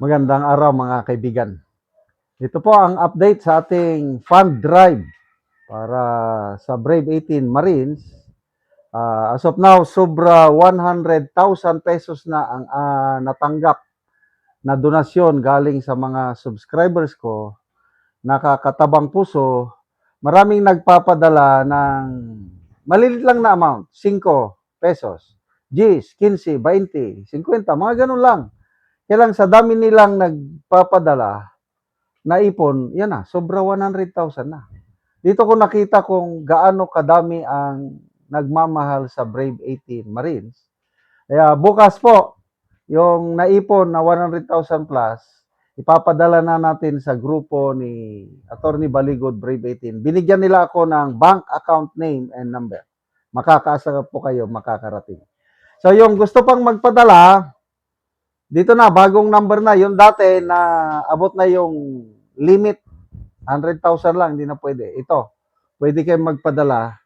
Magandang araw mga kaibigan. Ito po ang update sa ating fund drive para sa Brave 18 Marines. As of now, sobra 100,000 pesos na ang natanggap na donasyon galing sa mga subscribers ko. Nakakatabang puso. Maraming nagpapadala ng malilit lang na amount, 5 pesos, 10, 15, 20, 50, mga ganun lang. Kaya lang sa dami nilang nagpapadala, naipon, yan na, sobra 100,000 na. Dito ko nakita kung gaano kadami ang nagmamahal sa Brave 18 Marines. Kaya bukas po, yung naipon na 100,000 plus, ipapadala na natin sa grupo ni Attorney Baligod Brave 18. Binigyan nila ako ng bank account name and number. Makakaasa po kayo, makakarating. So yung gusto pang magpadala, dito na, bagong number na. Yung dati na abot na yung limit, 100,000 lang, hindi na pwede. Ito, pwede kayong magpadala.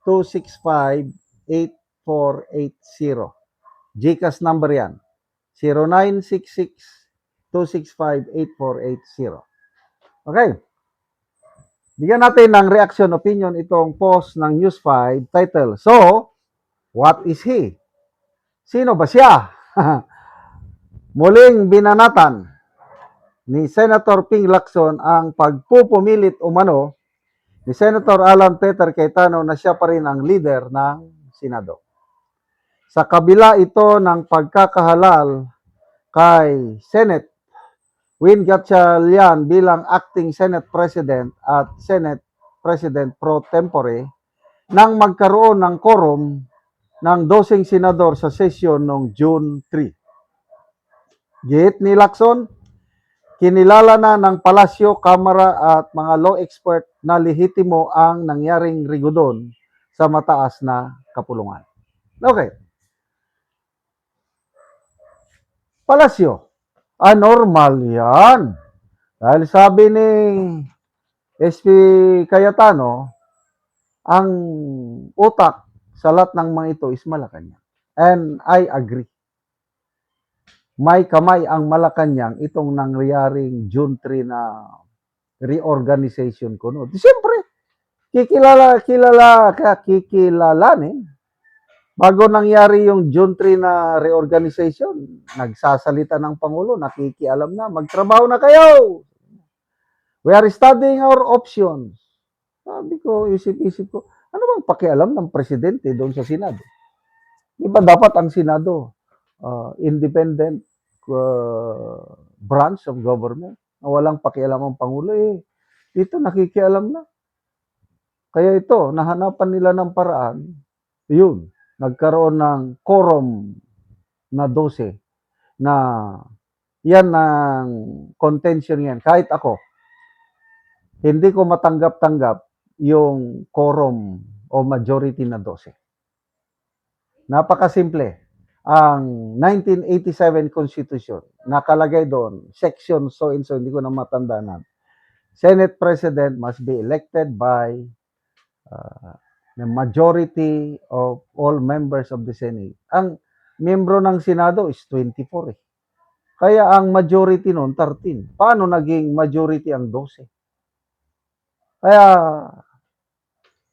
0966-265-8480. GCash number yan. 0966-265-8480. Okay. Bigyan natin ng reaction opinion itong post ng News 5 title. So, what is he? Sino ba siya? Muling binanatan ni Senator Ping Lacson ang pagpupumilit umano ni Senator Alan Peter Cayetano na siya pa rin ang leader ng Senado. Sa kabila ito ng pagkakahalal kay Senate Win Gatchalian bilang acting Senate President at Senate President pro tempore nang magkaroon ng quorum ng 12 senador sa sesyon noong June 3. Gihit ni Lacson, kinilala na ng palasyo, kamara at mga law expert na lehitimo ang nangyaring rigudon sa mataas na kapulungan. Okay. Palasyo, anormal yan. Dahil sabi ni SP Cayetano, ang utak sa lahat ng mga ito is Malacanang. And I agree. May kamay ang Malacanang itong nangyaring June 3 na reorganization ko. No? Siyempre, kikilalanin. Bago nangyari yung June 3 na reorganization, nagsasalita ng Pangulo, nakikialam na, magtrabaho na kayo. We are studying our options. Sabi ko, isip-isip ko, ano bang pakialam ng presidente doon sa Senado? Diba dapat ang Senado, independent branch of government, na walang pakialam ang Pangulo, dito nakikialam na. Kaya ito, nahanapan nila ng paraan, yun, nagkaroon ng quorum na 12 na yan ang contention yan. Kahit ako, hindi ko matanggap-tanggap yung quorum o majority na 12. Napakasimple. Ang 1987 Constitution, nakalagay doon, section so and so, hindi ko na matandaan. Senate President must be elected by the majority of all members of the Senate. Ang membro ng Senado is 24 eh. Kaya ang majority noon, 13. Paano naging majority ang 12? Kaya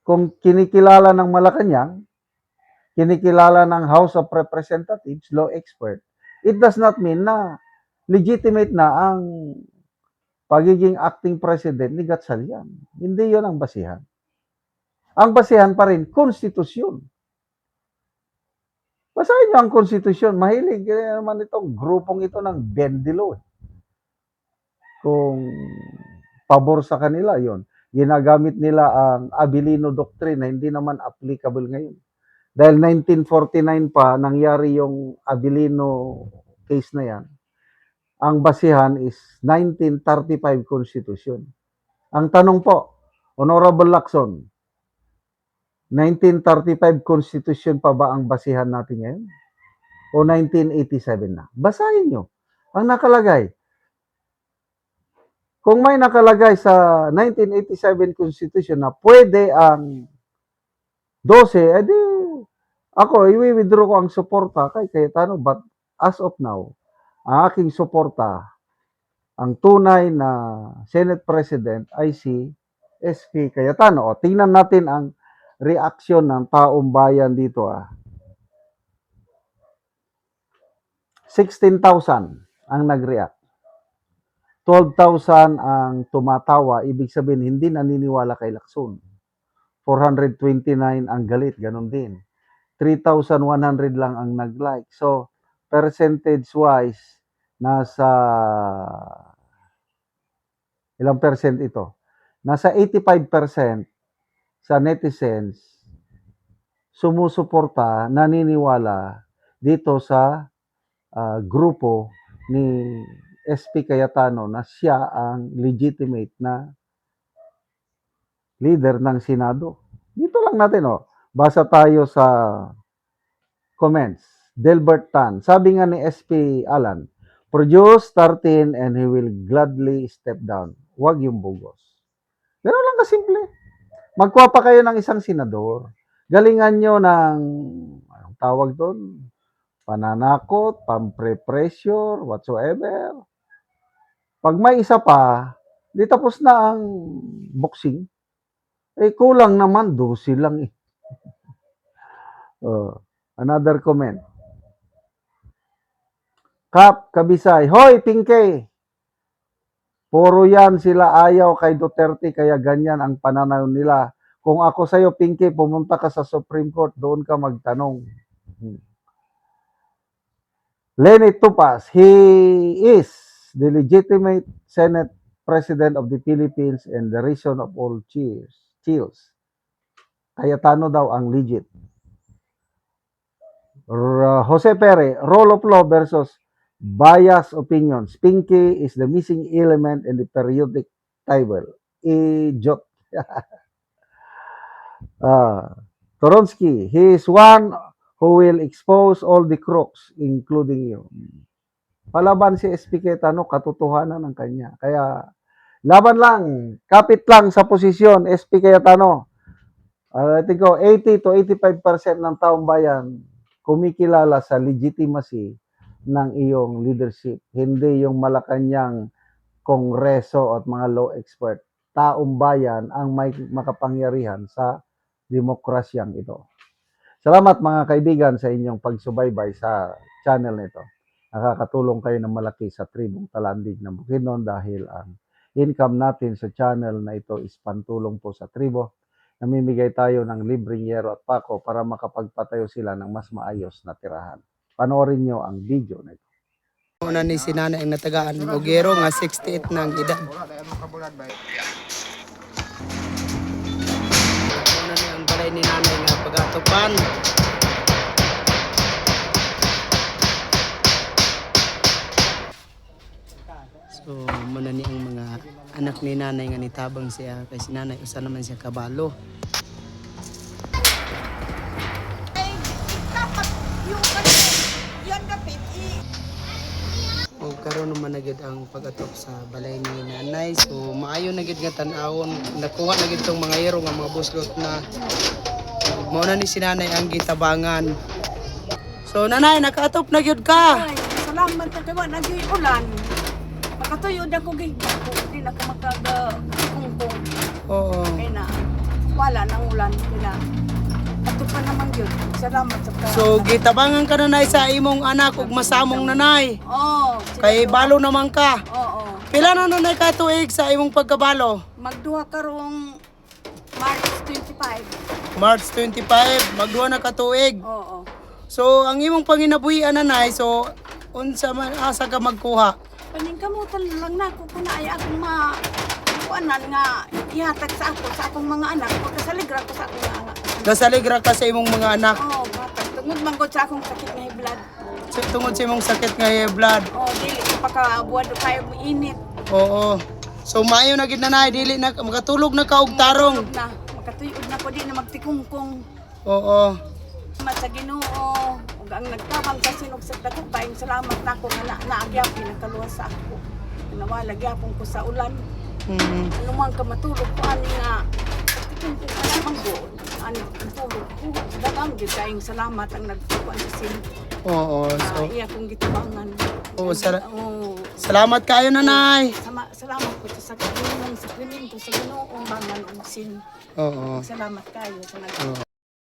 kung kinikilala ng Malacanang, kinikilala ng House of Representatives, law expert, it does not mean na legitimate na ang pagiging acting president ni Gatchalian. Hindi yon ang basihan. Ang basihan pa rin, konstitusyon. Basahin niyo ang konstitusyon. Mahilig naman itong grupong ito ng Bendilo. Kung pabor sa kanila, yon. Ginagamit nila ang Abilino Doctrine na hindi naman applicable ngayon. Dahil 1949 pa, nangyari yung Abilino case na yan. Ang basihan is 1935 Constitution. Ang tanong po, Honorable Lacson, 1935 Constitution pa ba ang basihan natin ngayon? O 1987 na? Basahin nyo. Ang nakalagay. Kung may nakalagay sa 1987 Constitution na pwede ang 12, edi ako, i-withdraw ko ang suporta kay Cayetano, but as of now, ang aking suporta, ang tunay na Senate President ay si SP Cayetano. O, tingnan natin ang reaksyon ng taong bayan dito. 16,000 ang nag-react. 12,000 ang tumatawa, ibig sabihin hindi naniniwala kay Lacson. 429 ang galit, ganun din. 3,100 lang ang nag-like. So, percentage-wise, nasa ilang percent ito? Nasa 85% sa netizens sumusuporta, naniniwala dito sa grupo ni SP Cayetano na siya ang legitimate na leader ng Senado. Dito lang natin, basa tayo sa comments. Delbert Tan, sabi nga ni SP Alan, produce 13 and he will gladly step down. Huwag yung bugos. Ganun lang kasimple. Magkuha pa kayo ng isang senador. Galingan nyo ng, anong tawag doon? Pananakot, pampre-pressure, whatsoever. Pag may isa pa, di tapos na ang boxing. Kulang naman, 12 lang eh. Another comment. Kap, Kabisay, hoy, Pinke! Puro yan sila ayaw kay Duterte, kaya ganyan ang pananaw nila. Kung ako sa'yo, Pinke, pumunta ka sa Supreme Court, doon ka magtanong. Lenny Tupas, he is the legitimate Senate President of the Philippines and the reason of all chills. Cayetano daw ang legit. Jose Pere, rule of law versus biased opinions. Pinky is the missing element in the periodic table. Idiot. Toronsky, he is one who will expose all the crooks, including you. Palaban si SP Cayetano, katotohanan ng kanya. Kaya, laban lang, kapit lang sa posisyon, SP Cayetano. I think 80 to 85% ng taong bayan kumikilala sa legitimacy ng iyong leadership. Hindi yung Malacanang kongreso at mga law expert. Taong bayan ang may makapangyarihan sa demokrasyang ito. Salamat mga kaibigan sa inyong pagsubaybay sa channel nito. Nakakatulong kayo ng malaki sa tribong Talandig ng Bukidnon dahil ang income natin sa channel na ito is pantulong po sa tribo. Namimigay tayo ng libreng yero at pako para makapagpatayo sila ng mas maayos na tirahan. Panoorin nyo ang video na ito. Una ni sinana ang natagaan og yero nga 68 na ang edad. Una ni ang balay ni nanay nga pagatupan. So muna ni ang mga anak ni nanay nga nitabang siya kay si nanay usa naman siya kabalo. O karon naman na gid ang pag-atok sa balay ni nanay. So maayo na gid nga tan-awon, nakuha na gid tong mga yero nga mga buslot na mao na ni si nanay ang gitabangan. So nanay, nakaatop na gyud ka. Ay, salamat sa kawa nagyoy ulan. Makatuyod ako gid. Di na ka makagkungkong. Oo. Kaya na wala nang ulan kila. Ato pa naman yun. Salamat sa kawa. So gitabangan ka nanay sa imong anak ug masamong nanay. Oh, Kay balo naman ka. Oo. Pila na nanay ka tuig sa imong pagkabalo? Magduha karong March 25. March 25, magduha na ka tuig. Oo. So ang imong panginabuhian nanay, so unsa man asa ka magkuha? Paningkamutan lang na ako kung naay akong kuanan nga ihatag sa ako sa akong mga anak. Magkasaligra ko sa akong mga anak. Gasaligra ka sa imong mga anak. Oo, batag. Tungod man ko sa akong sakit na blood. Tungod sa imong sakit nga high blood. Oh, dili ko pakabuwad kayo mo init. Oo. So maayo na gid nanay, dili na makatulog na ka og tarong. Na, makatuyod na ko di na magtikungkong. Oo. Salamat sa Ginoo. Ug ang nagtabang sa sinugsad dako paing salamat nako nga naagyap pinakaluwas sa ako. Nawala gyapon ko sa ulan. Ano man ka matulog ko ani nga tikungkong ana manggo. Ani matulog ko. Dagang gyud kayong salamat ang nagkuan sa sin. Oo, so Iya kong gitabangan. salamat kayo nanay. Salamat po sa Ginoo, sa Krimen, sa Ginoo, bangan og sin. Oo. Salamat kayo sa Oo.